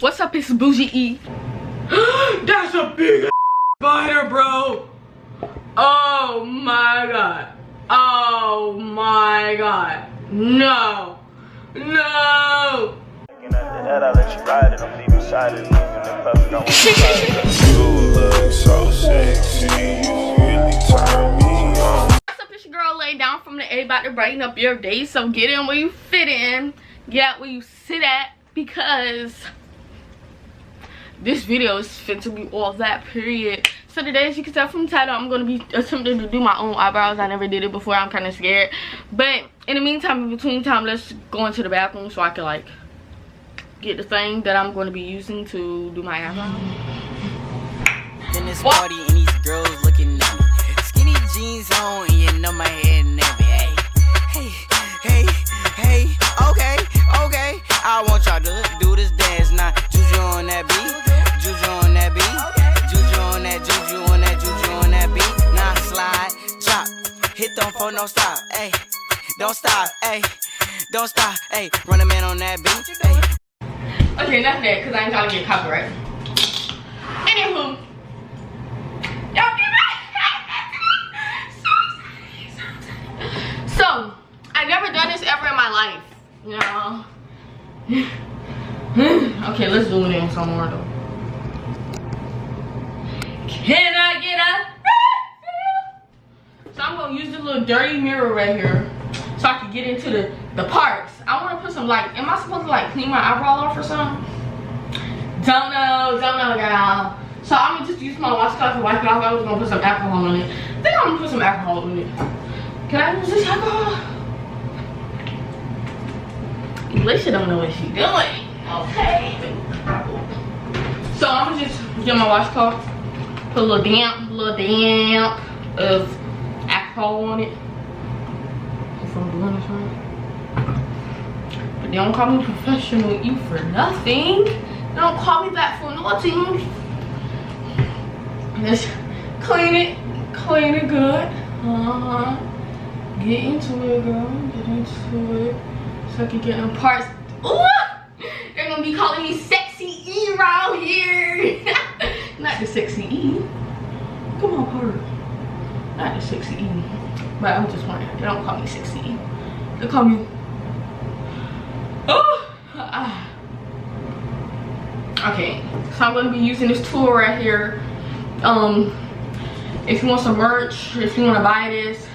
What's up, it's Bougie E. That's a big spider, bro. Oh my god. Oh my god. No. No. And after that, I let you ride it. I'm leaving beside it. Leaving the public. I want to You look so sexy. You really turn me on. What's up, it's your girl Lay down from the A, about to brighten up your day. So get in where you fit in. Get out where you sit at, because this video is fit to be all that, period. So today, as you can tell from the title, I'm going to be attempting to do my own eyebrows. I never did it before. I'm kind of scared. But in the meantime, in between time, let's go into the bathroom so I can like get the thing that I'm going to be using to do my eyebrows. In this party and these girls looking at me. Skinny jeans on and you know my head nappy. Hey, hey, hey, hey, okay, okay. I want y'all to do this dance now. Juju on that beat, juju on that beat, juju on that, juju on that, juju on that beat. Now slide, drop, hit them for no stop, hey. Don't stop, hey. Don't stop, hey. Run a man on that beat, hey. Okay, enough of that, because I ain't trying to get copyright. Anywho, y'all get so I've never done this ever in my life, you know. Okay, let's zoom in some more though. Can I get a? So I'm gonna use this little dirty mirror right here, so I can get into the parts. I want to put some, like, am I supposed to like clean my eyebrow off or something? Don't know, girl. So I'm gonna just use my washcloth and wipe it off. I was gonna put some alcohol on it. I think I'm gonna put some alcohol in it. Can I use this alcohol? Elaisha don't know what she's doing. Okay. So I'm gonna just get my washcloth, put a little damp of alcohol on it. If I'm doing this right. But they don't call me professional E for nothing. They don't call me that for nothing. Just clean it good. Get into it, girl. Get into it. So I can get in parts. Ooh! They're gonna be calling me sexy E around here. Not the sexy E. Come on, part. Not the sexy E. But I'm just wondering. They don't call me sexy E. They call me. Oh! Okay. So I'm gonna be using this tool right here. If you want some merch, if you want to buy this,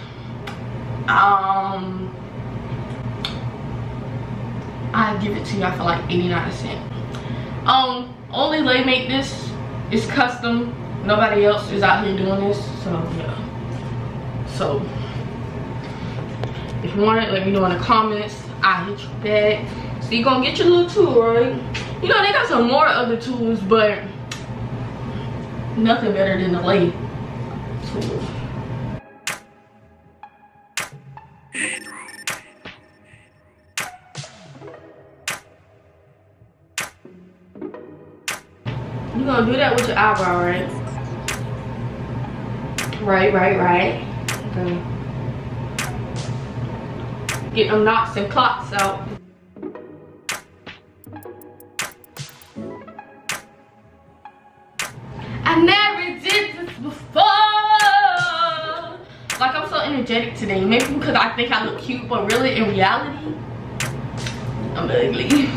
I give it to y'all for like 89 cents. Only Lay make this. It's custom. Nobody else is out here doing this, so yeah. So if you want it, let me know in the comments. I'll hit you back. So you're gonna get your little tool, right? You know, they got some more other tools, but nothing better than the Laeee tool. You're gonna do that with your eyebrow, right? Right. Okay. Get them knots and clots out. I never did this before. Like, I'm so energetic today. Maybe because I think I look cute, but really in reality, I'm ugly.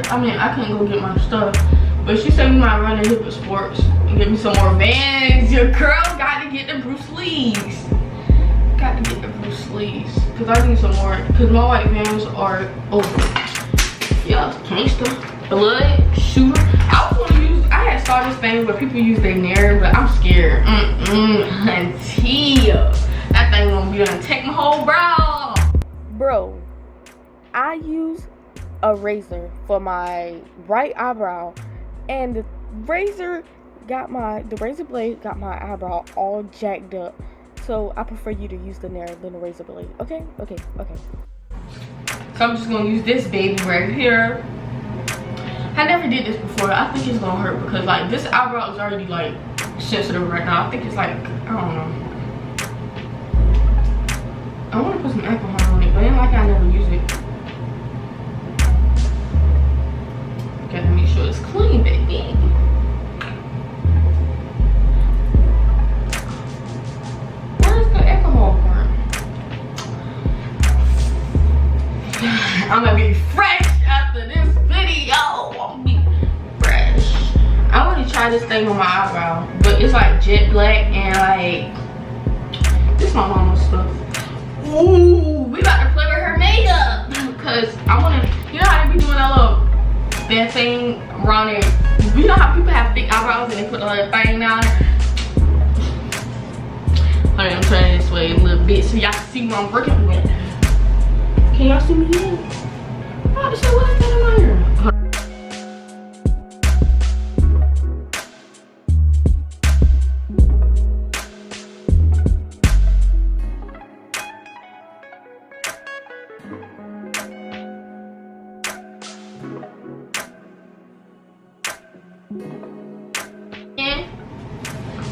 I mean, I can't go get my stuff, but she said we might run to Hip Sports and get me some more Vans. Your girl got to get the Bruce Lees. Got to get the Bruce Lees, because I need some more, because my white Vans are over. Yeah, gangsta, blood, shooter. I had started this thing where people use their nair, but I'm scared. Until that thing gonna be done take my whole brow. Bro, I use a razor for my right eyebrow, and the razor blade got my eyebrow all jacked up. So I prefer you to use the nair than the razor blade. Okay. So I'm just gonna use this baby right here. I never did this before. I think it's gonna hurt because like this eyebrow is already like sensitive right now. I think it's like, I don't know. I want to put some alcohol on it, but it ain't like I never use it. Gotta make sure it's clean, baby. Where's the alcohol part? I'm gonna be fresh after this video. I'm gonna be fresh. I want to try this thing on my eyebrow, but it's like jet black and like this is my mama's stuff. Ooh, we about to play with her makeup because I want to, you know how they be doing that little that thing around it. You know how people have thick eyebrows and they put a little thing down. Alright, I'm trying this way a little bit so y'all can see what I'm working with. Can y'all see me here? Oh, this is what's that in my ear?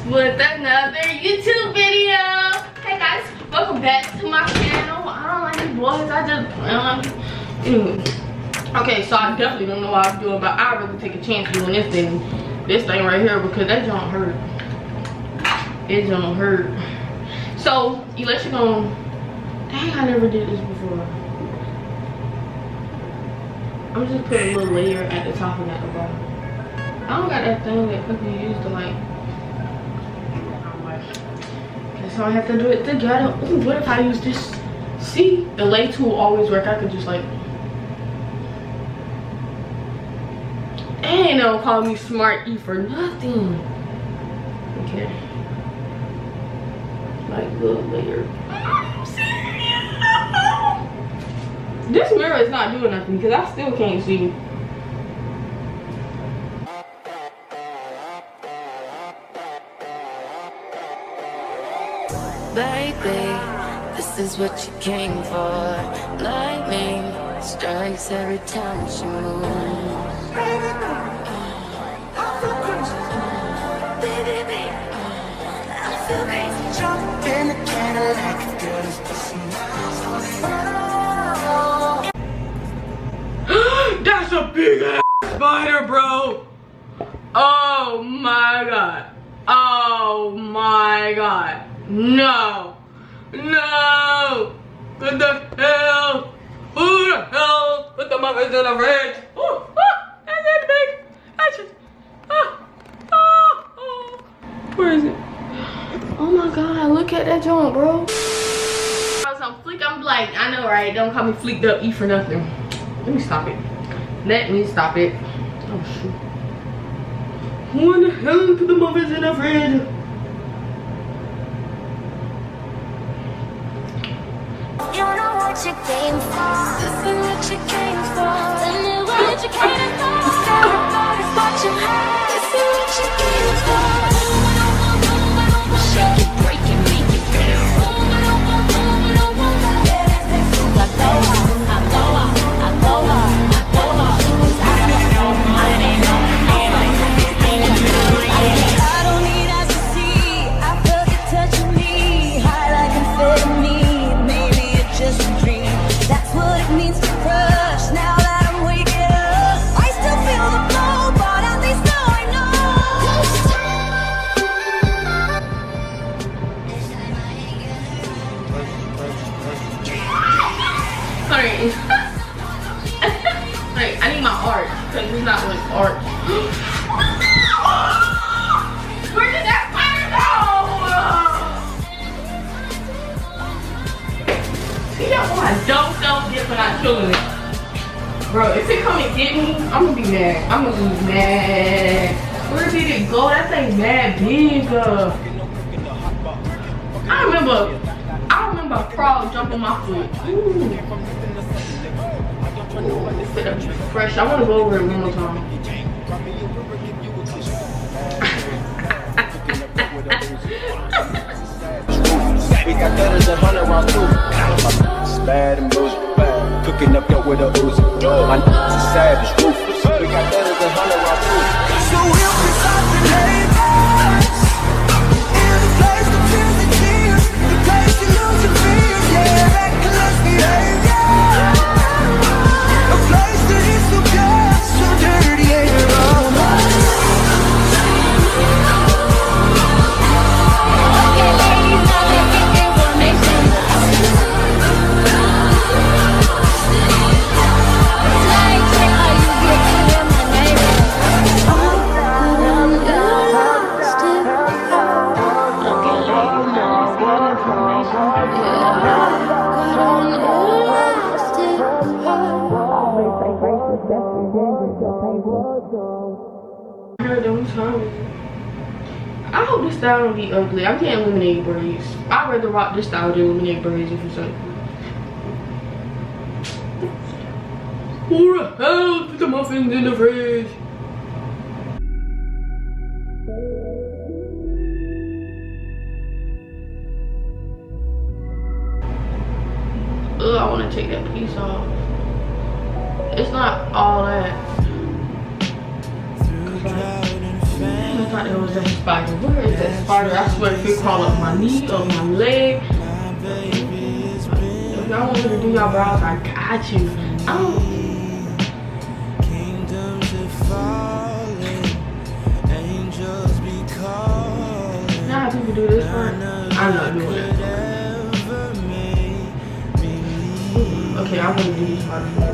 With another YouTube video. Hey guys, welcome back to my channel. I don't like these boys, I just okay, so I definitely don't know what I'm doing, but I'd rather take a chance doing this than this thing right here because that don't hurt. It don't hurt. So Elaisha gonna, dang, I never did this before. I'm just putting a little layer at the top and at the bottom. I don't got that thing that people use to like. So I have to do it together. Ooh, what if I use this? See, the laeee tool always work. I could just like, ain't no call me smart E for nothing. Okay, like little layer. This mirror is not doing nothing because I still can't see. Baby, this is what you came for. Lightning strikes every time she moves. Baby, I feel crazy. Jump in the Cadillac, girls That's a big ass spider, bro. Oh my god. Oh my god. No, no, what the hell? Who the hell put the muffins in the fridge? Ooh, that's it, big. That's just, where is it? Oh my god, look at that joint, bro. I'm fleek, I'm like, I know, right? Don't call me fleeked up E for nothing. Let me stop it. Let me stop it. Oh shoot. Who in the hell put the muffins in the fridge? You know what you came for. This is what you came for. Tell me what you came for. Everybody's watching her. This is what you came for. Shake it, break it, make it feel. I don't need eyes to see. I felt it touching me. High like amphetamine. Maybe it's just a dream. That's what it means to crush. Now that I'm waking up, I still feel the flow, but at least now I know. Sorry. Sorry, I need my art because it's not like art. Where did that spider go? See that one? Don't get for not killing it. Bro, if it come and get me, I'm gonna be mad. I'm gonna be mad. Where did it go? That thing mad big. I remember a frog jumping my foot. Ooh. This fit up fresh. I want to go over it one more time. We got gutters and 100 round too. It's bad and bullshit, bad. cooking up dope with a Uzi. My niggas is savage, ruthless. We got letters and 100 round food. So we'll be stopping neighbors in the place that feels the tears, the place you lose your fears, yeah, reckless behavior, a place that is so pure, so dirty, I hope this style don't be ugly. I can't eliminate braids. I'd rather rock this style than eliminate braids if it's ugly. Who the hell put the muffins in the fridge? Ugh, I want to take that piece off. It's not all that. I thought it was that spider. Where is that spider? I swear if it crawl up my knee or my leg. If y'all want me to do y'all brows, I got you. I don't. Now how people do this part? I'm not doing it. Okay, I'm gonna do this part for you.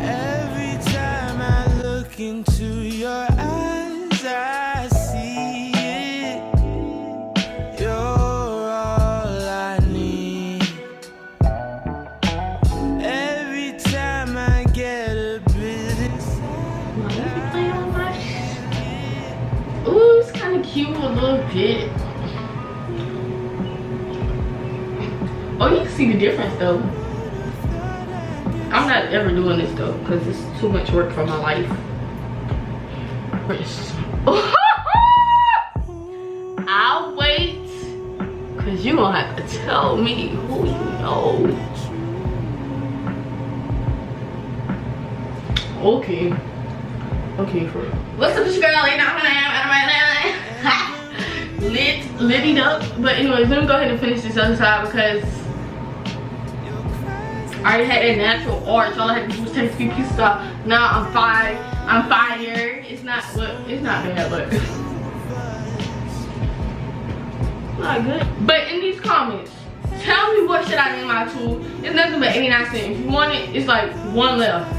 every time I look into your eyes, I see it. You're all I need. Every time I get a bit inside. Ooh, it's kind of cute a little bit. Oh, you can see the difference though. I'm not ever doing this though, because it's too much work for my life. I'll wait, because you gonna have to tell me who you know. Okay. Okay, for real. What's up, this girl? Litted up. But anyways, let me go ahead and finish this other side because I already had a natural arch. All I had to do was take a few pieces off. Now I'm fire. It's not bad, but not good. But in these comments, tell me what should I name my tool. It's nothing but 89 cents. If you want it, it's like one left.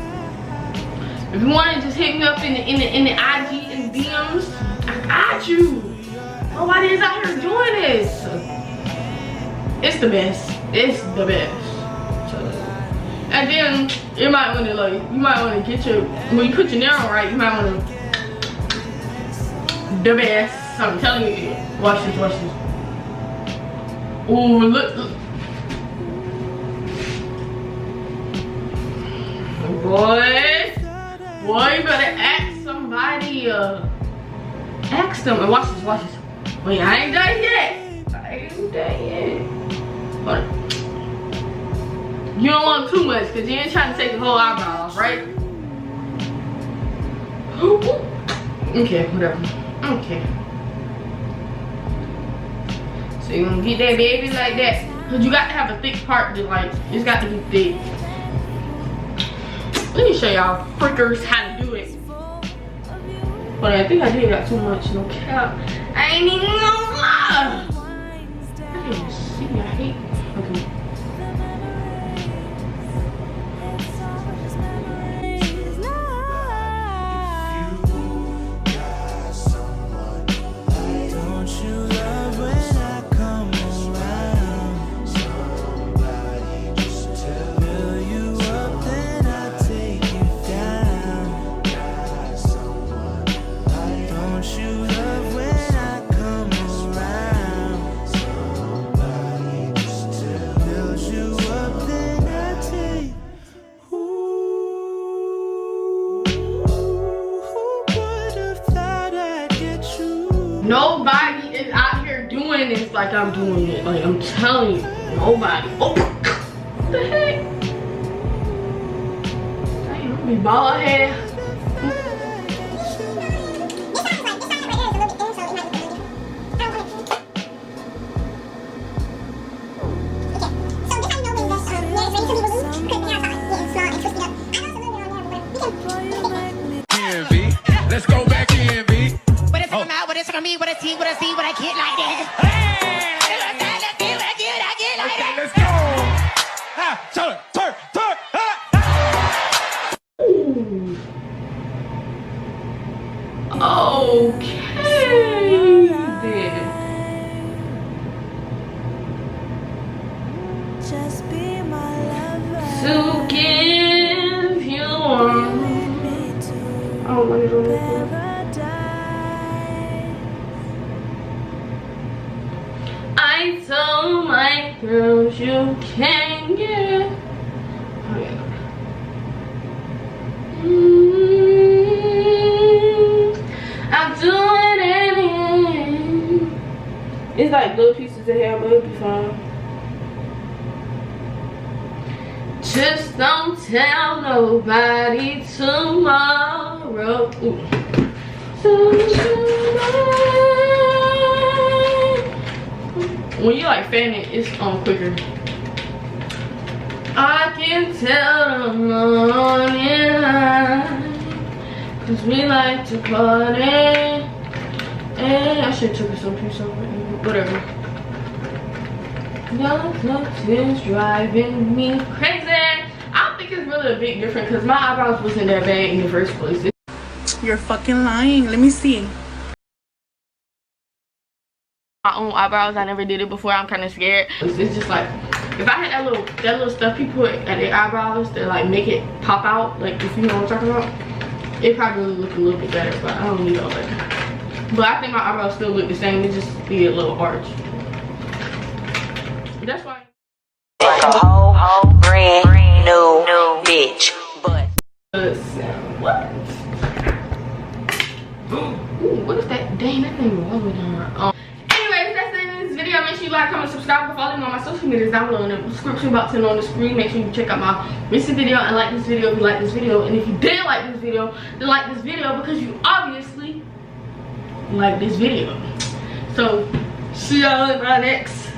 If you want it, just hit me up in the IG and DMs. I got you. Nobody is out here doing this. It's the best. It's the best. And then you might want to get your, when you put your nail on right, you might want to, the best. I'm telling you. Watch this. Ooh, look. Boy, you better ask somebody. Ask them and watch this. Wait, I ain't done yet. Hold on. You don't want too much because you ain't trying to take the whole eyebrow off, right? Okay, whatever. Okay. So you're gonna get that baby like that. Because you got to have a thick part to like, it's got to be thick. Let me show y'all freakers how to do it. But I think I did got too much, no cap. I ain't even gonna lie. I can't even see, I hate. Okay. Nobody is out here doing this like I'm doing it. Like I'm telling you, nobody. Oh, what the heck? be bald head. Let's go back in, V. What it's come out, what it's gonna be, what I see, what I see, what I get like that. Hey! Okay, let's go. Ha, turn, ha. Okay then. Just be my lover. To give you one. Oh, my God. I told my girls you can't get it. Oh, yeah. I'm doing anything. It's like little pieces of hair, but it'll be fine. Just don't tell nobody tomorrow. Ooh. When you like fan it, it's quicker. I can tell the morning light, 'cause we like to party. And I should have took some piece over it, whatever. Your looks is driving me crazy. I don't think it's really a big difference because my eyebrows wasn't that bad in the first place. You're fucking lying. Let me see. My own eyebrows, I never did it before. I'm kind of scared. It's just like, if I had that little stuff you put at the eyebrows to like make it pop out, like if you know what I'm talking about, it probably look a little bit better, but I don't need all that. But I think my eyebrows still look the same. It just be a little arch. That's why. Like a whole brand new bitch, but What? Ooh, what is that? Dang, that thing wrong with her. Anyways, that's it in this video. Make sure you like, comment, subscribe, and follow me on my social medias down below in the description box and on the screen. Make sure you check out my recent video and like this video if you like this video. And if you didn't like this video, then like this video because you obviously like this video. So, see y'all in my next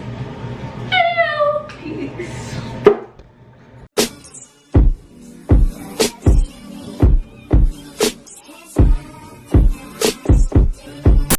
video. Peace.